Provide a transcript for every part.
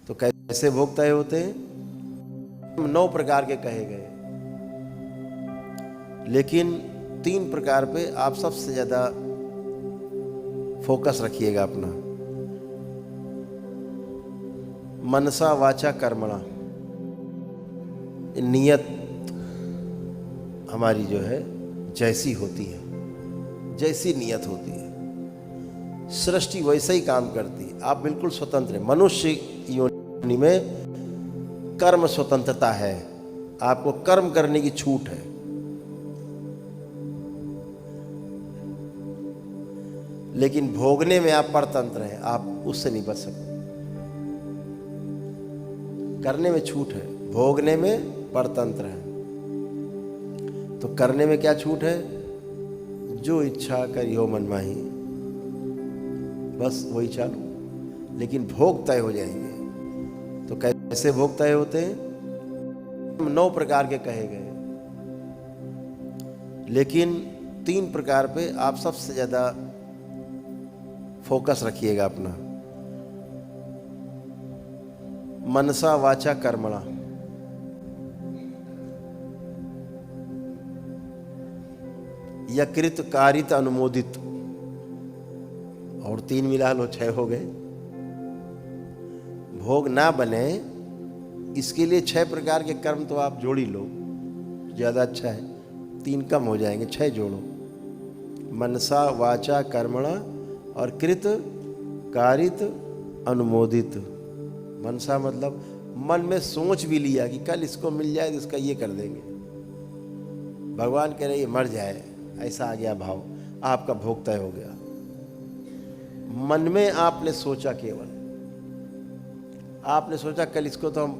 तो कैसे भोग तय होते हैं? 9 प्रकार के कहे गए, लेकिन 3 प्रकार पे आप सबसे ज्यादा फोकस रखिएगा अपना। मनसा वाचा कर्मणा, नियत हमारी जो है जैसी होती है, जैसी नियत होती है, सृष्टि वैसे ही काम करती है। आप बिल्कुल स्वतंत्र हैं। मनुष्य योनि में कर्म स्वतंत्रता है, आपको कर्म करने की छूट है। लेकिन भोगने में आप परतंत्र हैं, आप उससे नहीं बच सकते। करने में छूट है, भोगने में परतंत्र है। तो करने में क्या छूट है? जो इच्छा करियो मन माही, बस वही चालू। लेकिन भोग तय हो जाएंगे। तो कैसे भोग तय होते हैं? 9 प्रकार के कहे गए, लेकिन 3 प्रकार पे आप सबसे ज्यादा फोकस रखिएगा अपना। मनसा वाचा कर्मणा, यकृत कारित अनुमोदित, और 3 मिला लो 6 हो गए। भोग ना बने इसके लिए 6 प्रकार के कर्म तो आप जोड़ ही लो, ज्यादा अच्छा है। 3 कम हो जाएंगे, 6 जोड़ो। मनसा वाचा कर्मणा और कृत कारित अनुमोदित। मनसा मतलब मन में सोच भी लिया कि कल इसको मिल जाए तो इसका ये कर देंगे। भगवान कह रहे ये मर जाए, ऐसा आ गया भाव, आपका भोग तय हो गया। मन में आपने सोचा, केवल आपने सोचा कल इसको तो हम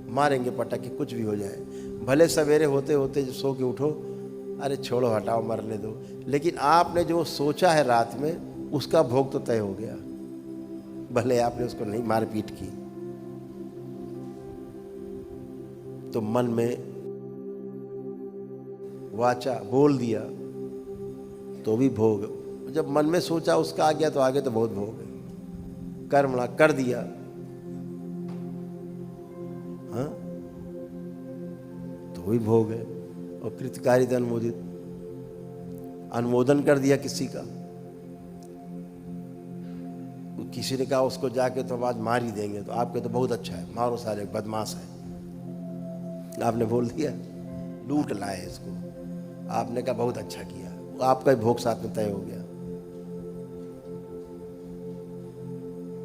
मारेंगे पटक के, कुछ भी हो जाए। भले सवेरे होते होते सो के उठो, अरे छोड़ो हटाओ मरने दो, लेकिन आपने जो सोचा है रात में उसका भोग तो तय हो गया। भले आपने उसको नहीं मारपीट की, तो मन में वाचा बोल दिया तो भी भोग। जब मन में सोचा उसका आ गया तो आगे तो बहुत भोग है। कर्मणा कर दिया, हाँ, तो भी भोग है। और कृतकारित अनुमोदित, अनुमोदन कर दिया किसी का, किसी ने कहा उसको जाके तो हम आज मार ही देंगे, तो आपके तो बहुत अच्छा है, मारो सारे बदमाश है। आपने बोल दिया लूट लाए इसको, आपने कहा बहुत अच्छा किया, आपका ही भोग साथ में तय हो गया।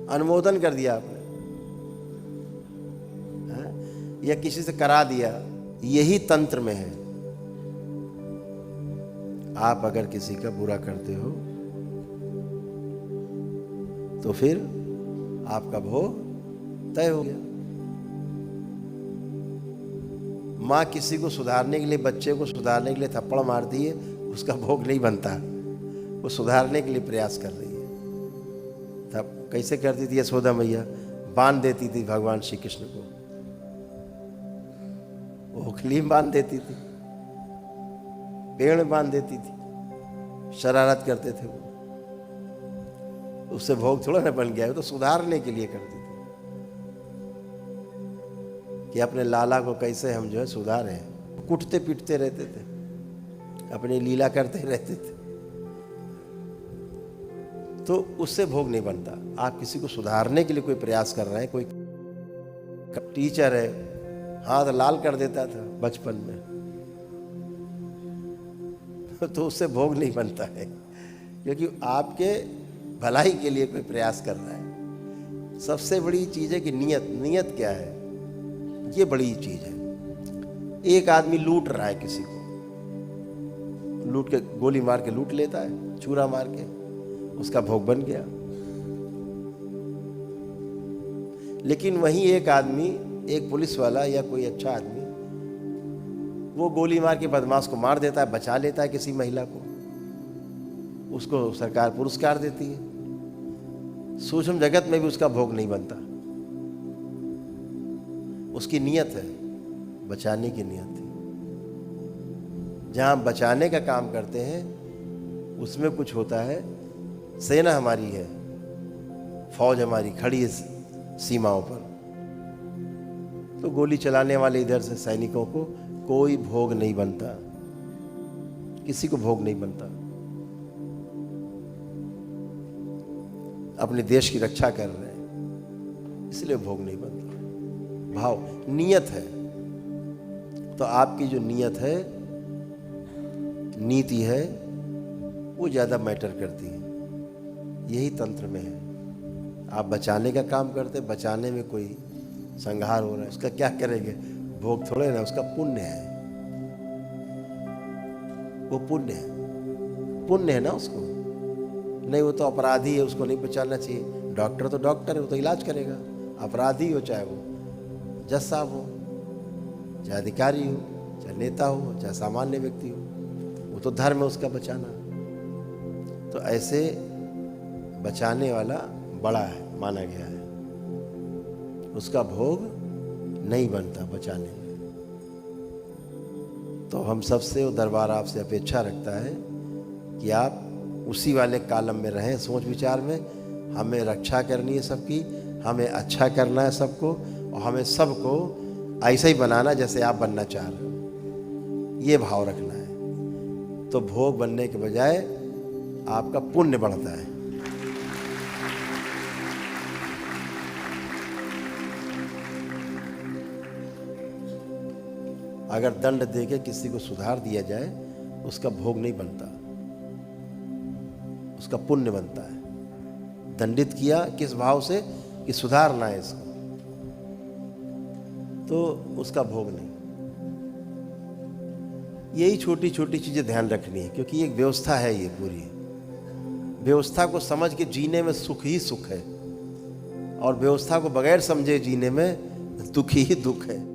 अनुमोदन कर दिया आपने, या किसी से करा दिया। यही तंत्र में है। आप अगर किसी का बुरा करते हो तो फिर आपका भोग तय हो गया। माँ किसी को सुधारने के लिए, बच्चे को सुधारने के लिए थप्पड़ मारती है, उसका भोग नहीं बनता, वो सुधारने के लिए प्रयास कर रही है। तब कैसे करती थी यशोदा मैया? बांध देती थी भगवान श्री कृष्ण को, ओखली में बांध देती थी, पेड़ में बांध देती थी, शरारत करते थे वो। उससे भोग थोड़ा ना बन गया, वो तो सुधारने के लिए करती थी कि अपने लाला को कैसे हम जो है सुधारें। कुटते पीटते रहते थे, अपनी लीला करते रहते थे, तो उससे भोग नहीं बनता। आप किसी को सुधारने के लिए कोई प्रयास कर रहे हैं, कोई टीचर है हाथ लाल कर देता था बचपन में, तो उससे भोग नहीं बनता है, क्योंकि आपके भलाई के लिए कोई प्रयास कर रहा है। सबसे बड़ी चीज है कि नियत। नियत क्या है, ये बड़ी चीज है। एक आदमी लूट रहा है किसी को, लूट के गोली मार के लूट लेता है, छुरा मार के, उसका भोग बन गया। लेकिन वहीं एक आदमी, एक पुलिस वाला या कोई अच्छा आदमी, वो गोली मार के बदमाश को मार देता है, बचा लेता है किसी महिला को, उसको सरकार पुरस्कार देती है। सूक्ष्म जगत में भी उसका भोग नहीं बनता। उसकी नियत है, बचाने की नियत है। जहां बचाने का काम करते हैं उसमें कुछ होता है। सेना हमारी है, फौज हमारी खड़ी है सीमाओं पर, तो गोली चलाने वाले इधर से सैनिकों को कोई भोग नहीं बनता, किसी को भोग नहीं बनता। अपने देश की रक्षा कर रहे हैं इसलिए भोग नहीं बनता। भाव नियत है। तो आपकी जो नियत है, नीति है, वो ज़्यादा मैटर करती है। यही तंत्र में है। आप बचाने का काम करते, बचाने में कोई संहार हो रहा है, उसका क्या करेंगे? भोग थोड़े ना, उसका पुण्य है, वो पुण्य है, पुण्य है ना उसको। नहीं, वो तो अपराधी है, उसको नहीं बचाना चाहिए। डॉक्टर तो डॉक्टर है, वो तो इलाज करेगा। अपराधी हो, चाहे वो जज साहब हो, चाहे अधिकारी हो, चाहे नेता हो, चाहे सामान्य व्यक्ति हो, वो तो धर्म है उसका बचाना। तो ऐसे बचाने वाला बड़ा है, माना गया है, उसका भोग नहीं बनता बचाने में। तो हम सबसे, वो दरबार आपसे अपेक्षा रखता है कि आप उसी वाले कालम में रहें, सोच विचार में। हमें रक्षा करनी है सबकी, हमें अच्छा करना है सबको, और हमें सबको ऐसा ही बनाना जैसे आप बनना चाह रहे हो, ये भाव रखना है। तो भोग बनने के बजाय आपका पुण्य बढ़ता है। अगर दंड देके किसी को सुधार दिया जाए, उसका भोग नहीं बनता, उसका पुण्य बनता है। दंडित किया किस भाव से कि सुधारना है इसको, तो उसका भोग नहीं। यही छोटी छोटी चीजें ध्यान रखनी है, क्योंकि एक व्यवस्था है, ये पूरी व्यवस्था को समझ के जीने में सुख ही सुख है, और व्यवस्था को बगैर समझे जीने में दुख ही दुख है।